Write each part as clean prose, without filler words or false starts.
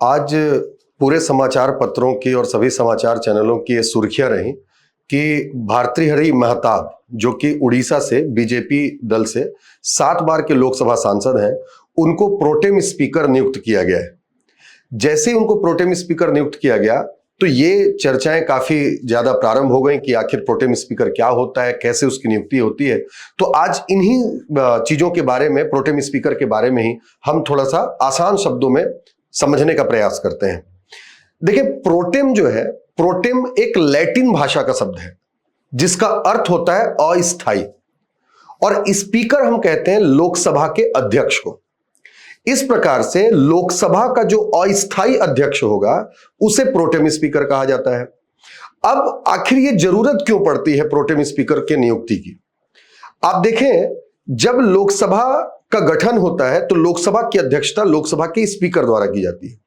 आज पूरे समाचार पत्रों की और सभी समाचार चैनलों की ये सुर्खियां रही कि भर्तृहरि महताब, जो कि उड़ीसा से बीजेपी दल से 7 बार के लोकसभा सांसद हैं, उनको प्रोटेम स्पीकर नियुक्त किया गया है। जैसे ही उनको प्रोटेम स्पीकर नियुक्त किया गया तो ये चर्चाएं काफी ज्यादा प्रारंभ हो गई कि आखिर प्रोटेम स्पीकर क्या होता है, कैसे उसकी नियुक्ति होती है। तो आज इन्हीं चीजों के बारे में, प्रोटेम स्पीकर के बारे में ही हम थोड़ा सा आसान शब्दों में समझने का प्रयास करते हैं। देखिए, प्रोटेम जो है, प्रोटेम एक लैटिन भाषा का शब्द है जिसका अर्थ होता है अस्थायी, और स्पीकर हम कहते हैं लोकसभा के अध्यक्ष को। इस प्रकार से लोकसभा का जो अस्थायी अध्यक्ष होगा उसे प्रोटेम स्पीकर कहा जाता है। अब आखिर ये जरूरत क्यों पड़ती है प्रोटेम स्पीकर के नियुक्ति की? आप देखें, जब लोकसभा का गठन होता है तो लोकसभा की अध्यक्षता लोकसभा के स्पीकर द्वारा की जाती है,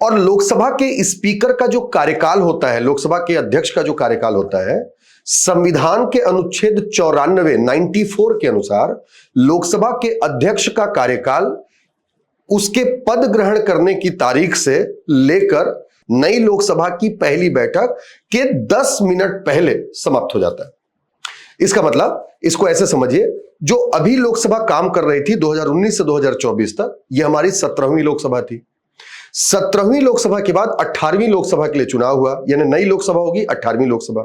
और लोकसभा के स्पीकर का जो कार्यकाल होता है, लोकसभा के अध्यक्ष का जो कार्यकाल होता है, संविधान के अनुच्छेद 94 के अनुसार लोकसभा के अध्यक्ष का कार्यकाल उसके पद ग्रहण करने की तारीख से लेकर नई लोकसभा की पहली बैठक के 10 मिनट पहले समाप्त हो जाता है। इसका मतलब, इसको ऐसे समझिए, जो अभी लोकसभा काम कर रही थी 2019 से 2024 तक, यह हमारी 17वीं लोकसभा थी। 17वीं लोकसभा के बाद 18वीं लोकसभा के लिए चुनाव हुआ, यानी नई लोकसभा होगी 18वीं लोकसभा।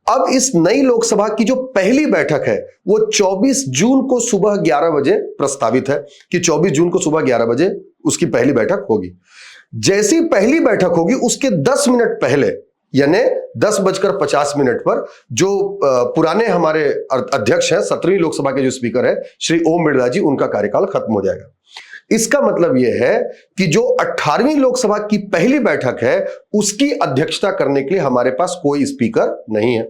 अब इस नई लोकसभा की जो पहली बैठक है वो 24 जून को सुबह 11 बजे प्रस्तावित है कि 24 जून को सुबह 11 बजे उसकी पहली बैठक होगी। जैसी पहली बैठक होगी उसके 10 मिनट पहले, यानी 10:50 पर जो पुराने हमारे अध्यक्ष हैं, 17वीं लोकसभा के जो स्पीकर है श्री ओम बिड़ला जी, उनका कार्यकाल खत्म हो जाएगा। इसका मतलब यह है कि जो 18वीं लोकसभा की पहली बैठक है उसकी अध्यक्षता करने के लिए हमारे पास कोई स्पीकर नहीं है।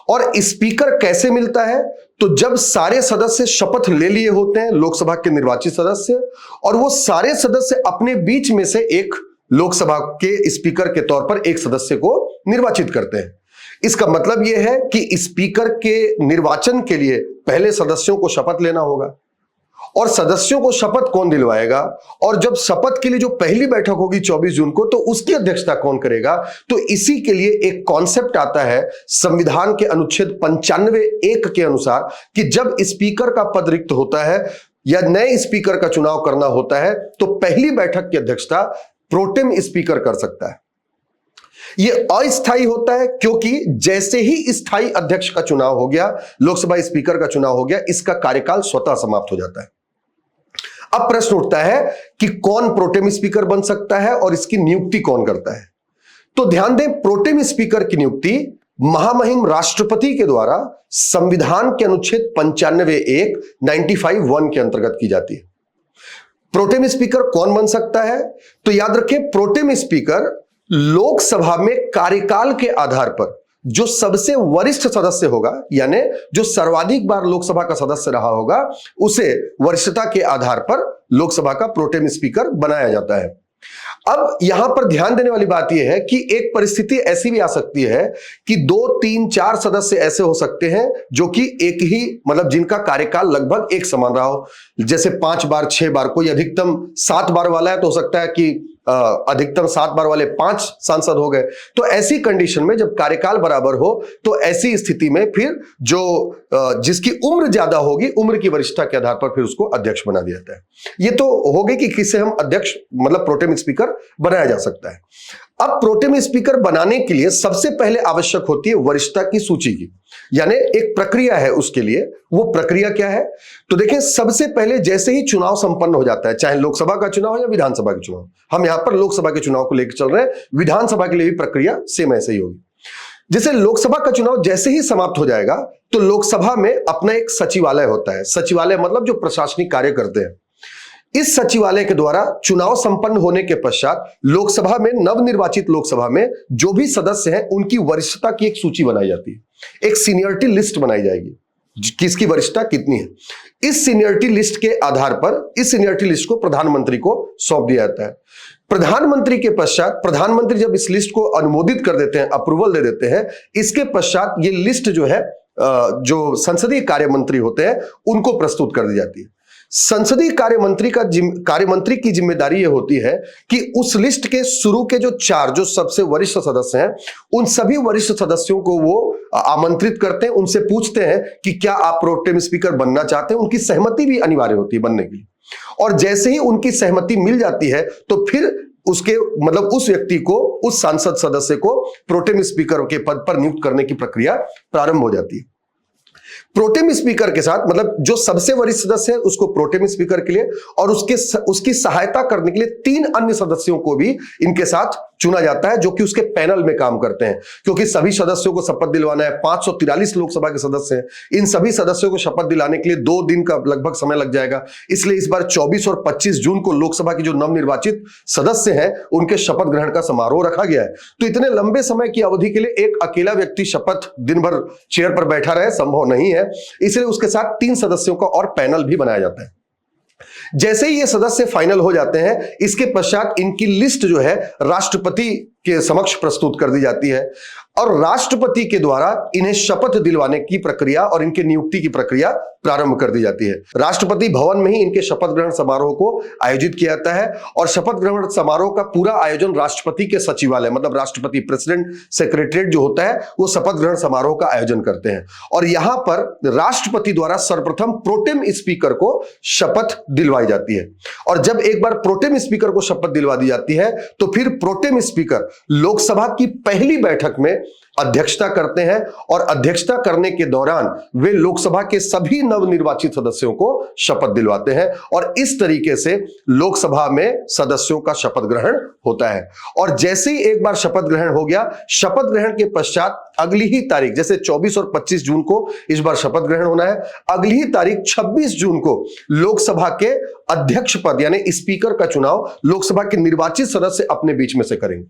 और स्पीकर कैसे मिलता है? तो जब सारे सदस्य शपथ ले लिए होते हैं, लोकसभा के निर्वाचित सदस्य, और वो सारे सदस्य अपने बीच में से एक लोकसभा के स्पीकर के तौर पर एक सदस्य को निर्वाचित करते हैं। इसका मतलब यह है कि स्पीकर के निर्वाचन के लिए पहले सदस्यों को शपथ लेना होगा, और सदस्यों को शपथ कौन दिलवाएगा, और जब शपथ के लिए जो पहली बैठक होगी 24 जून को, तो उसकी अध्यक्षता कौन करेगा? तो इसी के लिए एक कॉन्सेप्ट आता है संविधान के अनुच्छेद 95(1) के अनुसार कि जब स्पीकर का पद रिक्त होता है या नए स्पीकर का चुनाव करना होता है तो पहली बैठक की अध्यक्षता प्रोटेम स्पीकर कर सकता है। यह अस्थायी होता है क्योंकि जैसे ही स्थायी अध्यक्ष का चुनाव हो गया, लोकसभा स्पीकर का चुनाव हो गया, इसका कार्यकाल स्वतः समाप्त हो जाता है। अब प्रश्न उठता है कि कौन प्रोटेम स्पीकर बन सकता है और इसकी नियुक्ति कौन करता है? तो ध्यान दें, प्रोटेम स्पीकर की नियुक्ति महामहिम राष्ट्रपति के द्वारा संविधान के अनुच्छेद 95(1) के अंतर्गत की जाती है। प्रोटेम स्पीकर कौन बन सकता है? तो याद रखें, प्रोटेम स्पीकर लोकसभा में कार्यकाल के आधार पर जो सबसे वरिष्ठ सदस्य होगा, यानी जो सर्वाधिक बार लोकसभा का सदस्य रहा होगा, उसे वरिष्ठता के आधार पर लोकसभा का प्रोटेम स्पीकर बनाया जाता है। अब यहां पर ध्यान देने वाली बात यह है कि एक परिस्थिति ऐसी भी आ सकती है कि 2, 3, 4 सदस्य ऐसे हो सकते हैं जो कि एक ही, मतलब जिनका कार्यकाल लगभग एक समान रहा हो, जैसे 5 बार, 6 बार, कोई अधिकतम 7 बार वाला है तो हो सकता है कि अधिकतम 7 बार वाले 5 सांसद हो गए। तो ऐसी कंडीशन में जब कार्यकाल बराबर हो तो ऐसी स्थिति में फिर जो जिसकी उम्र ज्यादा होगी, उम्र की वरिष्ठता के आधार पर फिर उसको अध्यक्ष बना दिया जाता है। ये तो हो गई कि किसे हम अध्यक्ष, मतलब प्रोटेम स्पीकर बनाया जा सकता है। अब प्रोटेम स्पीकर बनाने के लिए सबसे पहले आवश्यक होती है वरिष्ठता की सूची की, यानी एक प्रक्रिया है उसके लिए। वो प्रक्रिया क्या है? तो देखें, सबसे पहले जैसे ही चुनाव संपन्न हो जाता है, चाहे लोकसभा का चुनाव हो या विधानसभा का चुनाव, हम यहां पर लोकसभा के चुनाव को लेकर चल रहे हैं, विधानसभा के लिए भी प्रक्रिया सेम ऐसे ही होगी। जैसे लोकसभा का चुनाव जैसे ही समाप्त हो जाएगा तो लोकसभा में अपना एक सचिवालय होता है। सचिवालय मतलब जो प्रशासनिक कार्य करते हैं। इस सचिवालय के द्वारा चुनाव संपन्न होने के पश्चात लोकसभा में, नवनिर्वाचित लोकसभा में जो भी सदस्य हैं उनकी वरिष्ठता की एक सूची बनाई जाती है। एक सीनियरिटी लिस्ट बनाई जाएगी, किसकी वरिष्ठता कितनी है। इस सीनियरिटी लिस्ट के आधार पर इस सीनियरिटी लिस्ट को प्रधानमंत्री को सौंप दिया जाता है। प्रधानमंत्री के पश्चात प्रधानमंत्री जब इस लिस्ट को अनुमोदित कर देते हैं, अप्रूवल दे देते हैं, इसके पश्चात ये लिस्ट जो है, जो संसदीय कार्य मंत्री होते हैं उनको प्रस्तुत कर दी जाती है। संसदीय कार्यमंत्री की जिम्मेदारी यह होती है कि उस लिस्ट के शुरू के जो 4 जो सबसे वरिष्ठ सदस्य हैं, उन सभी वरिष्ठ सदस्यों को वो आमंत्रित करते हैं, उनसे पूछते हैं कि क्या आप प्रोटेम स्पीकर बनना चाहते हैं। उनकी सहमति भी अनिवार्य होती है बनने के लिए, और जैसे ही उनकी सहमति मिल जाती है तो फिर उसके मतलब उस व्यक्ति को, उस सांसद सदस्य को प्रोटेम स्पीकर के पद पर नियुक्त करने की प्रक्रिया प्रारंभ हो जाती है। प्रोटेम स्पीकर के साथ मतलब जो सबसे वरिष्ठ सदस्य है उसको प्रोटेम स्पीकर के लिए और उसकी सहायता करने के लिए 3 अन्य सदस्यों को भी इनके साथ चुना जाता है, जो कि उसके पैनल में काम करते हैं, क्योंकि सभी सदस्यों को शपथ दिलवाना है। 543 लोकसभा के सदस्य हैं, इन सभी सदस्यों को शपथ दिलाने के लिए 2 दिन का लगभग समय लग जाएगा। इसलिए इस बार 24 और 25 जून को लोकसभा के जो नवनिर्वाचित सदस्य हैं उनके शपथ ग्रहण का समारोह रखा गया है। तो इतने लंबे समय की अवधि के लिए एक अकेला व्यक्ति शपथ दिन भर चेयर पर बैठा रहे संभव नहीं है, इसलिए उसके साथ 3 सदस्यों का और पैनल भी बनाया जाता है। जैसे ही ये सदस्य फाइनल हो जाते हैं, इसके पश्चात इनकी लिस्ट जो है राष्ट्रपति के समक्ष प्रस्तुत कर दी जाती है और राष्ट्रपति के द्वारा इन्हें शपथ दिलवाने की प्रक्रिया और इनके नियुक्ति की प्रक्रिया प्रारंभ कर दी जाती है। राष्ट्रपति भवन में ही इनके शपथ ग्रहण समारोह को आयोजित किया जाता है और शपथ ग्रहण समारोह का पूरा आयोजन राष्ट्रपति के सचिवालय मतलब राष्ट्रपति प्रेसिडेंट सेक्रेटरीट जो होता है वो शपथ ग्रहण समारोह का आयोजन करते हैं और यहां पर राष्ट्रपति द्वारा सर्वप्रथम प्रोटेम स्पीकर को शपथ दिलवाई जाती है। और जब एक बार प्रोटेम स्पीकर को शपथ दिलवा दी जाती है तो फिर प्रोटेम स्पीकर लोकसभा की पहली बैठक में अध्यक्षता करते हैं और अध्यक्षता करने के दौरान वे लोकसभा के सभी नवनिर्वाचित सदस्यों को शपथ दिलवाते हैं और इस तरीके से लोकसभा में सदस्यों का शपथ ग्रहण होता है। और जैसे ही एक बार शपथ ग्रहण हो गया, शपथ ग्रहण के पश्चात अगली ही तारीख, जैसे 24 और 25 जून को इस बार शपथ ग्रहण होना है, अगली ही तारीख 26 जून को लोकसभा के अध्यक्ष पद यानी स्पीकर का चुनाव लोकसभा के निर्वाचित सदस्य अपने बीच में से करेंगे।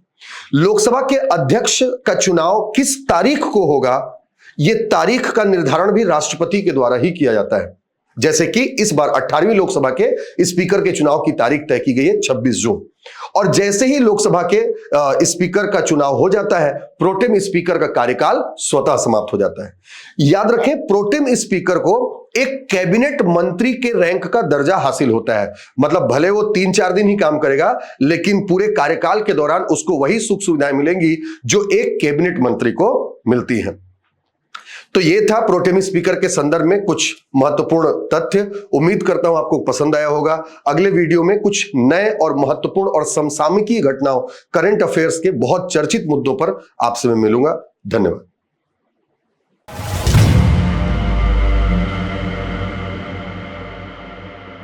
लोकसभा के अध्यक्ष का चुनाव किस तारीख को होगा, यह तारीख का निर्धारण भी राष्ट्रपति के द्वारा ही किया जाता है। जैसे कि इस बार 18वीं लोकसभा के स्पीकर के चुनाव की तारीख तय की गई है 26 जून। और जैसे ही लोकसभा के स्पीकर का चुनाव हो जाता है, प्रोटेम स्पीकर का कार्यकाल स्वतः समाप्त हो जाता है। याद रखें, प्रोटेम स्पीकर को एक कैबिनेट मंत्री के रैंक का दर्जा हासिल होता है। मतलब भले वो 3-4 दिन ही काम करेगा, लेकिन पूरे कार्यकाल के दौरान उसको वही सुख सुविधाएं मिलेंगी जो एक कैबिनेट मंत्री को मिलती हैं। तो ये था प्रोटेम स्पीकर के संदर्भ में कुछ महत्वपूर्ण तथ्य। उम्मीद करता हूं आपको पसंद आया होगा। अगले वीडियो में कुछ नए और महत्वपूर्ण और समसामयिकी घटनाओं, करंट अफेयर्स के बहुत चर्चित मुद्दों पर आपसे मैं मिलूंगा। धन्यवाद।